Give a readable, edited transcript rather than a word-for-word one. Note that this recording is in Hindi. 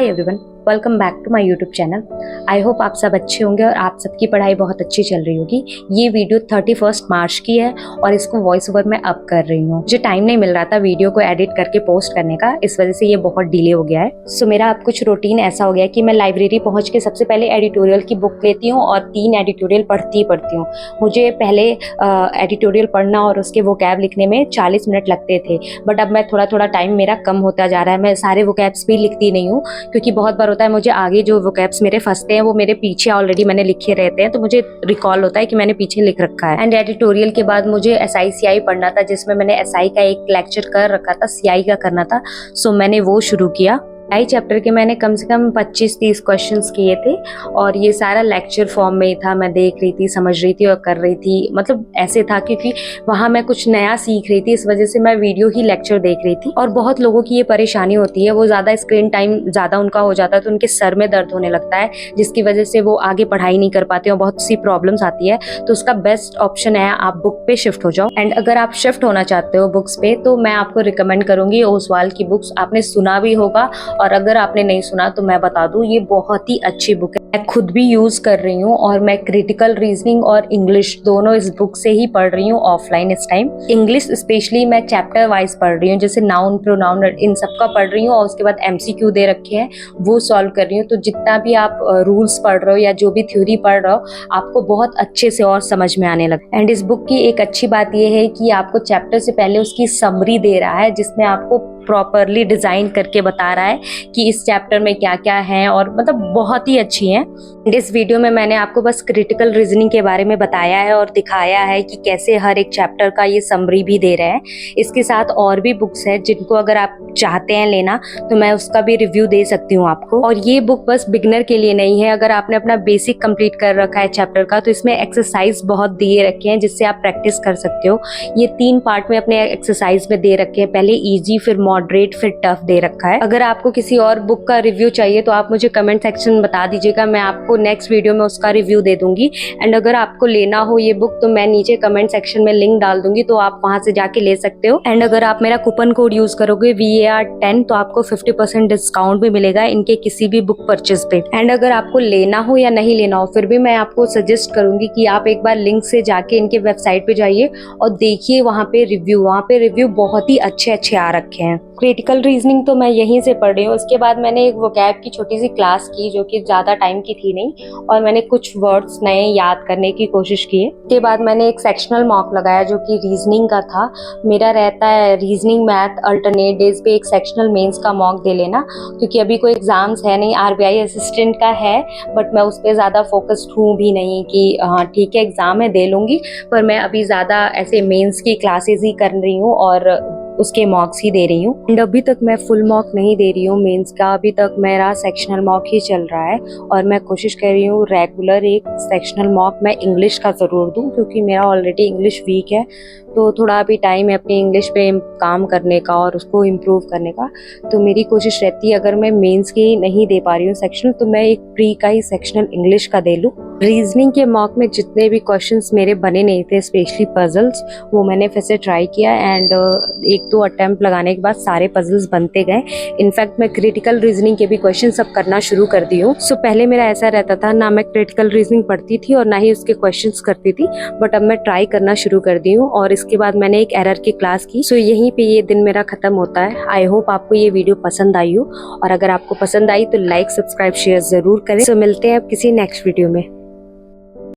Hi everyone, welcome back to my YouTube channel. I hope आप सब अच्छे होंगे और आप सबकी पढ़ाई बहुत अच्छी चल रही होगी। ये वीडियो 31 मार्च की है और इसको वॉइस ओवर में अप कर रही हूँ। मुझे टाइम नहीं मिल रहा था वीडियो को एडिट करके पोस्ट करने का, इस वजह से ये बहुत डिले हो गया है। सो मेरा अब कुछ रूटीन ऐसा हो गया है कि मैं लाइब्रेरी पहुंच के सबसे पहले एडिटोरियल की बुक लेती हूँ और 3 एडिटोरियल पढ़ती हूँ। मुझे पहले एडिटोरियल पढ़ना और उसके वोकैब लिखने में 40 मिनट लगते थे, बट अब मैं थोड़ा टाइम मेरा कम होता जा रहा है। मैं सारे वोकैब्स भी लिखती नहीं हूँ क्योंकि बहुत बार होता है मुझे आगे जो वोकैब्स मेरे फंसते हैं वो मेरे पीछे ऑलरेडी मैंने लिखे रहते हैं, तो मुझे रिकॉल होता है कि मैंने पीछे लिख रखा है। एंड एडिटोरियल के बाद मुझे एसआई सीआई पढ़ना था, जिसमें मैंने एसआई का एक लेक्चर कर रखा था, सीआई का करना था, सो मैंने वो शुरू किया। आई चैप्टर के मैंने कम से कम 25-30 क्वेश्चंस किए थे और ये सारा लेक्चर फॉर्म में ही था। मैं देख रही थी, समझ रही थी और कर रही थी। मतलब ऐसे था क्योंकि वहाँ मैं कुछ नया सीख रही थी, इस वजह से मैं वीडियो ही लेक्चर देख रही थी। और बहुत लोगों की ये परेशानी होती है, वो ज़्यादा स्क्रीन टाइम ज़्यादा उनका हो जाता है तो उनके सर में दर्द होने लगता है, जिसकी वजह से वो आगे पढ़ाई नहीं कर पाते और बहुत सी प्रॉब्लम्स आती है। तो उसका बेस्ट ऑप्शन है आप बुक पे शिफ्ट हो जाओ। एंड अगर आप शिफ्ट होना चाहते हो बुक्स पे तो मैं आपको रिकमेंड करूंगी ओसवाल की बुक्स। आपने सुना भी होगा और अगर आपने नहीं सुना तो मैं बता दूं, ये बहुत ही अच्छी बुक है। मैं खुद भी यूज कर रही हूँ और मैं क्रिटिकल रीजनिंग और इंग्लिश दोनों इस बुक से ही पढ़ रही हूँ ऑफलाइन इस टाइम। इंग्लिश स्पेशली मैं चैप्टर वाइज पढ़ रही हूँ, जैसे नाउन प्रोनाउन इन सब का पढ़ रही हूँ और उसके बाद एमसीक्यू दे रखे हैं वो सॉल्व कर रही हूँ। तो जितना भी आप रूल्स पढ़ रहे हो या जो भी थ्योरी पढ़ रहे हो आपको बहुत अच्छे से और समझ में आने लगा। एंड इस बुक की एक अच्छी बात यह है कि आपको चैप्टर से पहले उसकी समरी दे रहा है, जिसमें आपको प्रॉपरली डिजाइन करके बता रहा है कि इस चैप्टर में क्या क्या है, और मतलब बहुत ही अच्छी है। इस वीडियो में मैंने आपको बस क्रिटिकल रीजनिंग के बारे में बताया है और दिखाया है कि कैसे हर एक चैप्टर का ये समरी भी दे रहे हैं। इसके साथ और भी बुक्स है जिनको अगर आप चाहते हैं लेना तो मैं उसका भी रिव्यू दे सकती हूँ आपको। और ये बुक बस बिगनर के लिए नहीं है, अगर आपने अपना बेसिक कंप्लीट कर रखा है चैप्टर का तो इसमें एक्सरसाइज बहुत दिए रखे हैं जिससे आप प्रैक्टिस कर सकते हो। ये 3 पार्ट में अपने एक्सरसाइज में दे रखे हैं, पहले इजी, फिर मॉडरेट, फिर टफ दे रखा है। अगर आपको किसी और बुक का रिव्यू चाहिए तो आप मुझे कमेंट सेक्शन में बता दीजिएगा, मैं आपको नेक्स्ट वीडियो में उसका रिव्यू दे दूंगी। एंड अगर आपको लेना हो ये बुक तो मैं नीचे कमेंट सेक्शन में लिंक डाल दूंगी, तो आप वहां से जाके ले सकते हो। एंड अगर आप मेरा कूपन कोड यूज करोगे VAR10 तो आपको 50% डिस्काउंट भी मिलेगा इनके किसी भी बुक परचेज पे। एंड अगर आपको लेना हो या नहीं लेना हो फिर भी मैं आपको सजेस्ट करूंगी कि आप एक बार लिंक से जाके इनके वेबसाइट पे जाइए और देखिए वहाँ पे रिव्यू बहुत ही अच्छे आ रखे हैं। क्रिटिकल रीजनिंग तो मैं यहीं से पढ़ रही हूँ। उसके बाद मैंने एक वोकैब की छोटी सी क्लास की जो कि ज़्यादा टाइम की थी नहीं, और मैंने कुछ वर्ड्स नए याद करने की कोशिश की। उसके बाद मैंने एक सेक्शनल मॉक लगाया जो कि रीजनिंग का था। मेरा रहता है रीजनिंग मैथ अल्टरनेट डेज पे एक सेक्शनल मेंस का मॉक दे लेना, क्योंकि अभी कोई एग्जाम्स है नहीं। RBI असिस्टेंट का है बट मैं उस पर ज़्यादा फोकस्ड हूँ भी नहीं कि हाँ ठीक है एग्जाम है दे लूँगी, पर मैं अभी ज़्यादा ऐसे मेंस की क्लासेस ही कर रही हूँ और उसके मॉक्स ही दे रही हूँ। एंड अभी तक मैं फुल मॉक नहीं दे रही हूँ मेंस का, अभी तक मेरा सेक्शनल मॉक ही चल रहा है और मैं कोशिश कर रही हूँ रेगुलर एक सेक्शनल मॉक मैं इंग्लिश का ज़रूर दूँ, क्योंकि मेरा ऑलरेडी इंग्लिश वीक है। तो थोड़ा अभी टाइम है अपनी इंग्लिश पे काम करने का और उसको इम्प्रूव करने का। तो मेरी कोशिश रहती है अगर मैं मेंस की नहीं दे पा रही हूँ सेक्शनल तो मैं एक प्री का ही सेक्शनल इंग्लिश का दे लूँ। रीजनिंग के मॉक में जितने भी क्वेश्चंस मेरे बने नहीं थे, स्पेशली पजल्स, वो मैंने फिर से ट्राई किया एंड 1-2 अटेम्प्ट लगाने के बाद सारे पजल्स बनते गए। इनफैक्ट मैं क्रिटिकल रीजनिंग के भी क्वेश्चन सब करना शुरू कर दी हूँ। सो पहले मेरा ऐसा रहता था ना मैं क्रिटिकल रीजनिंग पढ़ती थी और ना ही उसके क्वेश्चंस करती थी, बट अब मैं ट्राई करना शुरू कर दी हूँ और इसके बाद मैंने एक एरर की क्लास की। सो यहीं पे ये दिन मेरा खत्म होता है। आई होप आपको ये वीडियो पसंद आई हो, और अगर आपको पसंद आई तो लाइक, सब्सक्राइब, शेयर जरूर करें। सो मिलते हैं अब किसी नेक्स्ट वीडियो में।